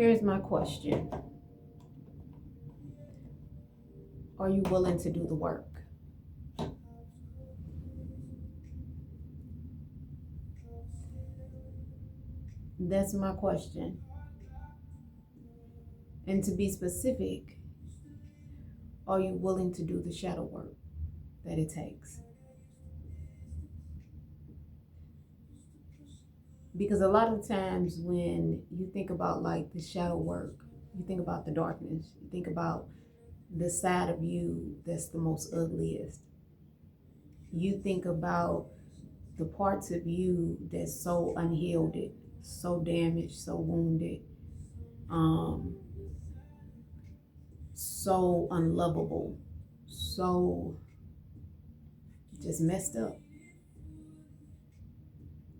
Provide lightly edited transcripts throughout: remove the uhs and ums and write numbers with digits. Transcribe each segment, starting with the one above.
Here's my question. Are you willing to do the work? That's my question. And to be specific, are you willing to do the shadow work that it takes? Because a lot of times when you think about like the shadow work, you think about the darkness, you think about the side of you that's the most ugliest. You think about the parts of you that's so unhealed, so damaged, so wounded, um, so unlovable, so just messed up.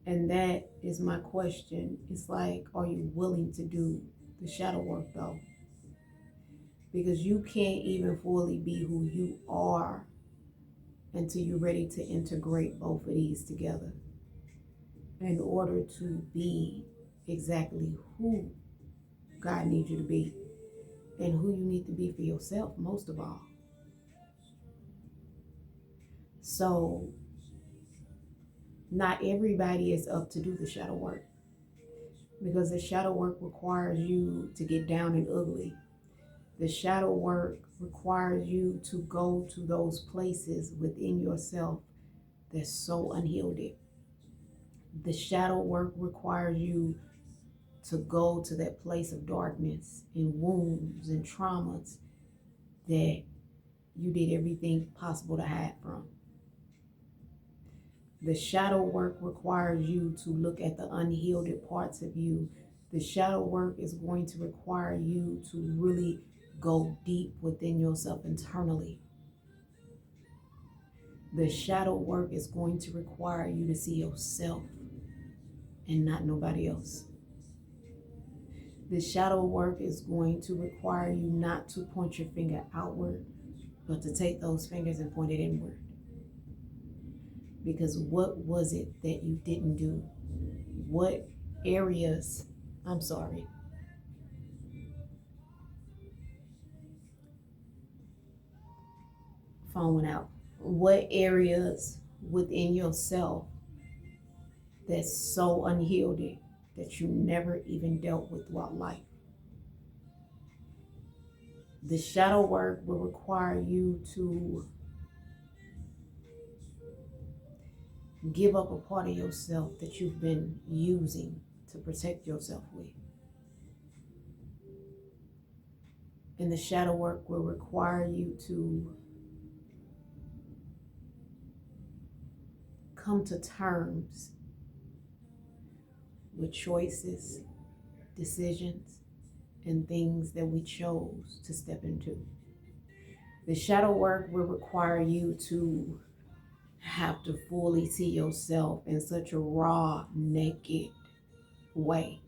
And that is my question. It's like, are you willing to do the shadow work though? Because you can't even fully be who you are until you're ready to integrate both of these together in order to be exactly who God needs you to be and who you need to be for yourself, most of all. So, not everybody is up to do the shadow work because the shadow work requires you to get down and ugly. The shadow work requires you to go to those places within yourself that's so unhealed. The shadow work requires you to go to that place of darkness and wounds and traumas that you did everything possible to hide from. The shadow work requires you to look at the unhealed parts of you. The shadow work is going to require you to really go deep within yourself internally. The shadow work is going to require you to see yourself and not nobody else. The shadow work is going to require you not to point your finger outward, but to take those fingers and point it inward. Because what was it that you didn't do? What areas, I'm sorry, phone went out. What areas within yourself that's so unhealed that you never even dealt with throughout life? The shadow work will require you to give up a part of yourself that you've been using to protect yourself with. And the shadow work will require you to come to terms with choices, decisions, and things that we chose to step into. The shadow work will require you to have to fully see yourself in such a raw, naked way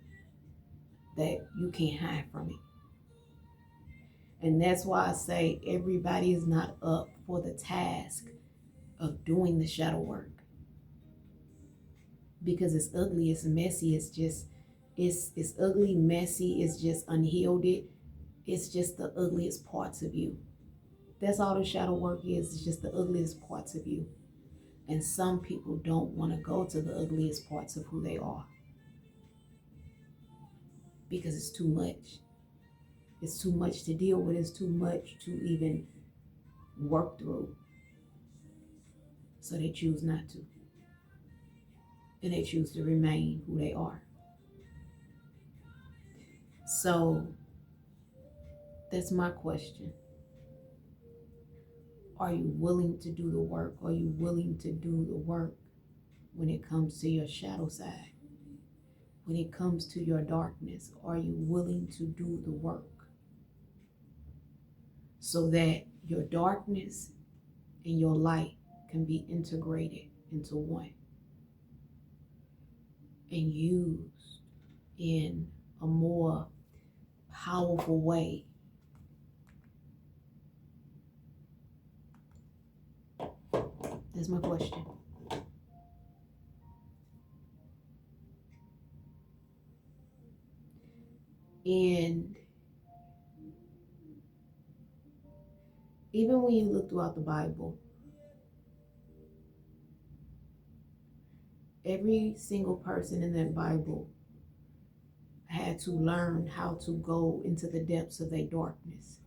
that you can't hide from it. And that's why I say everybody is not up for the task of doing the shadow work. Because it's ugly, it's messy, it's ugly, messy, it's just unhealed. It's just the ugliest parts of you. That's all the shadow work is. It's just the ugliest parts of you. And some people don't want to go to the ugliest parts of who they are because it's too much. It's too much to deal with. It's too much to even work through. So they choose not to. And they choose to remain who they are. So that's my question. Are you willing to do the work? Are you willing to do the work when it comes to your shadow side? When it comes to your darkness, are you willing to do the work so that your darkness and your light can be integrated into one and used in a more powerful way? That's my question. And even when you look throughout the Bible, every single person in that Bible had to learn how to go into the depths of their darkness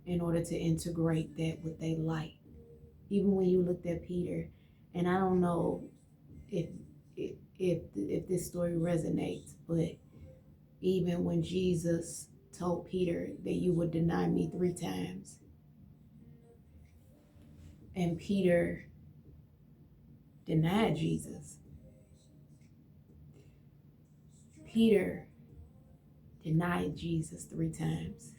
in order to integrate that with their light. Even when you looked at Peter, and I don't know if this story resonates, but even when Jesus told Peter that you would deny me 3 times, and Peter denied Jesus. Peter denied Jesus 3 times.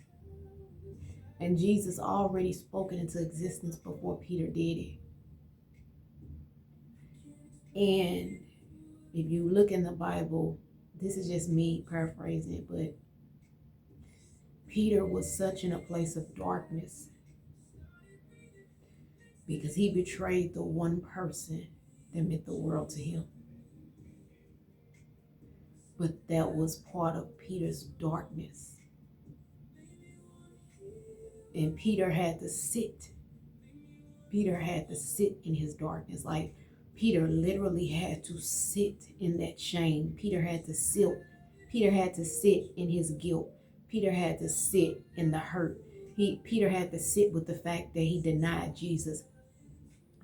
And Jesus already spoken into existence before Peter did it. And if you look in the Bible, this is just me paraphrasing it, but Peter was such in a place of darkness because he betrayed the one person that meant the world to him. But that was part of Peter's darkness. And Peter had to sit. Peter had to sit in his darkness. Like Peter literally had to sit in that shame. Peter had to sit. Peter had to sit in his guilt. Peter had to sit in the hurt. Peter had to sit with the fact that he denied Jesus.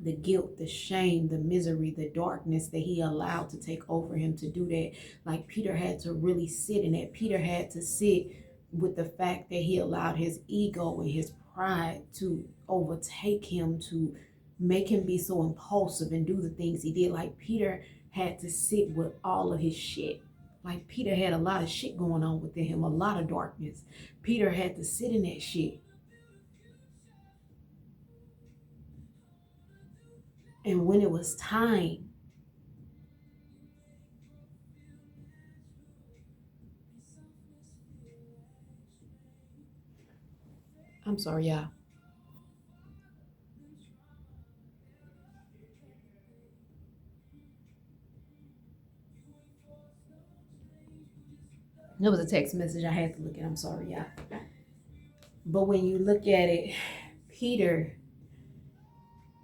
The guilt, the shame, the misery, the darkness that he allowed to take over him to do that. Like Peter had to really sit in that. Peter had to sit with the fact that he allowed his ego and his pride to overtake him, to make him be so impulsive and do the things he did. Like Peter had to sit with all of his shit. Like Peter had a lot of shit going on within him, a lot of darkness. Peter had to sit in that shit. And when it was time, I'm sorry, y'all. There was a text message I had to look at. I'm sorry, y'all. But when you look at it, Peter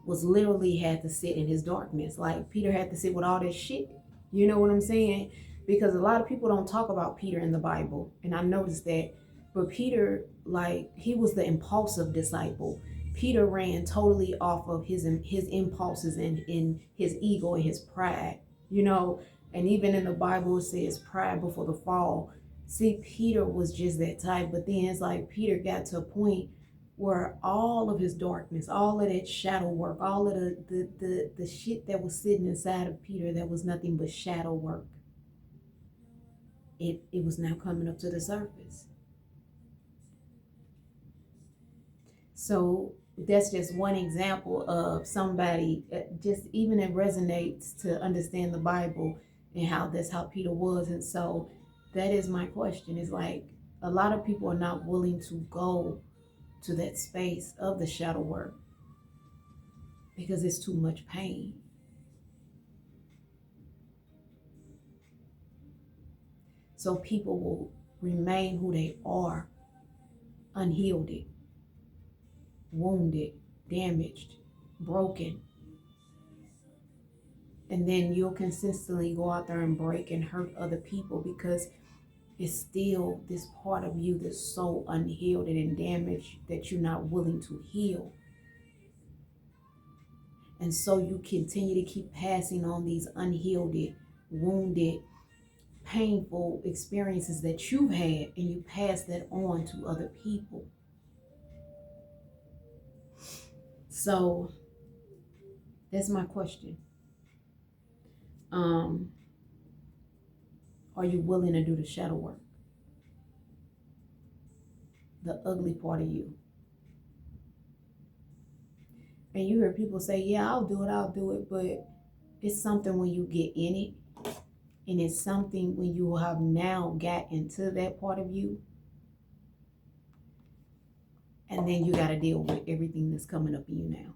was literally had to sit in his darkness. Like Peter had to sit with all this shit. You know what I'm saying? Because a lot of people don't talk about Peter in the Bible. And I noticed that. But Peter, like, he was the impulsive disciple. Peter ran totally off of his impulses and in his ego and his pride. You know, and even in the Bible it says pride before the fall. See, Peter was just that type. But then it's like Peter got to a point where all of his darkness, all of that shadow work, all of the shit that was sitting inside of Peter that was nothing but shadow work, it was now coming up to the surface. So that's just one example of somebody, just even it resonates to understand the Bible and how that's how Peter was. And so that is my question. Is like a lot of people are not willing to go to that space of the shadow work because it's too much pain. So people will remain who they are, unhealed, wounded, damaged, broken. And then you'll consistently go out there and break and hurt other people because it's still this part of you that's so unhealed and damaged that you're not willing to heal. And so you continue to keep passing on these unhealed, wounded, painful experiences that you've had, and you pass that on to other people. So that's my question. Are you willing to do the shadow work? The ugly part of you. And you hear people say, yeah, I'll do it. But it's something when you get in it. And it's something when you have now got into that part of you. And then you got to deal with everything that's coming up in you now.